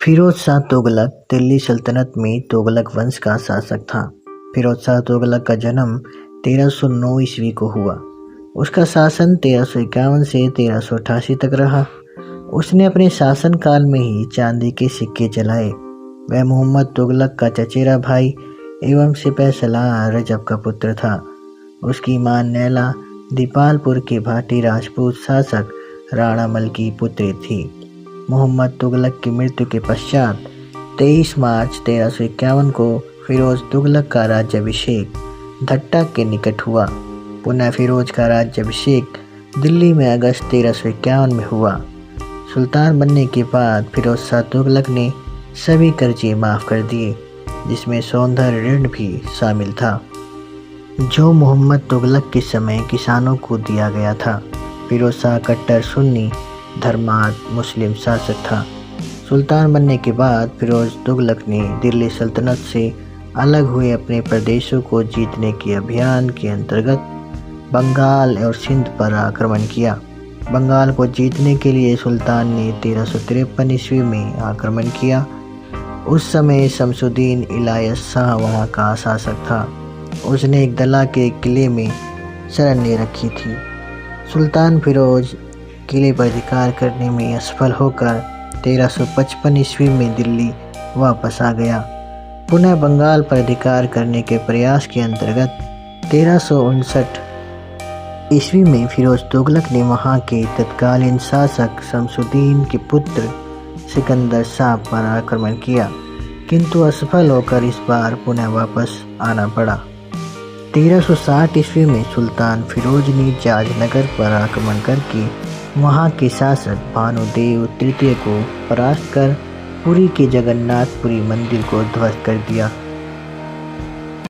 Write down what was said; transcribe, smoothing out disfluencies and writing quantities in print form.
फिरोज शाह तुगलक दिल्ली सल्तनत में तुगलक वंश का शासक था। फिरोज शाह तुगलक का जन्म 1309 ईस्वी को हुआ। उसका शासन 1351 से 1388 तक रहा। उसने अपने शासनकाल में ही चांदी के सिक्के चलाए। वह मोहम्मद तुगलक का चचेरा भाई एवं सिपह सलार रजब का पुत्र था। उसकी मां नैला दीपालपुर के भाटी राजपूत शासक राणामल की पुत्री थी। मोहम्मद तुगलक की मृत्यु के पश्चात 23 मार्च 1351 को फिरोज तुगलक का राज्याभिषेक धट्टा के निकट हुआ। पुनः फिरोज का राज्याभिषेक दिल्ली में अगस्त 1351 में हुआ। सुल्तान बनने के बाद फिरोज शाह तुगलक ने सभी कर्जे माफ़ कर दिए, जिसमें सौंदर्य ऋण भी शामिल था, जो मोहम्मद तुगलक के समय किसानों को दिया गया था। फिरोज शाह कट्टर सुन्नी धर्मांध मुस्लिम शासक था। सुल्तान बनने के बाद फिरोज तुगलक ने दिल्ली सल्तनत से अलग हुए अपने प्रदेशों को जीतने के अभियान के अंतर्गत बंगाल और सिंध पर आक्रमण किया। बंगाल को जीतने के लिए सुल्तान ने 1353 ईस्वी में आक्रमण किया। उस समय शमसुद्दीन इलायस शाह वहाँ का शासक था। उसने एक दला के किले में शरण ले रखी थी। सुल्तान फिरोज किले पर अधिकार करने में असफल होकर 1355 ईस्वी में दिल्ली वापस आ गया। पुनः बंगाल पर अधिकार करने के प्रयास के अंतर्गत 1359 ईस्वी में फिरोज तुगलक ने वहां के तत्कालीन शासक शमसुद्दीन के पुत्र सिकंदर शाह पर आक्रमण किया, किंतु असफल होकर इस बार पुनः वापस आना पड़ा। 1360 ईस्वी में सुल्तान फिरोज ने जाजनगर पर आक्रमण करके वहाँ के शासक भानुदेव तृतीय को परास्त कर पुरी के जगन्नाथपुरी मंदिर को ध्वस्त कर दिया।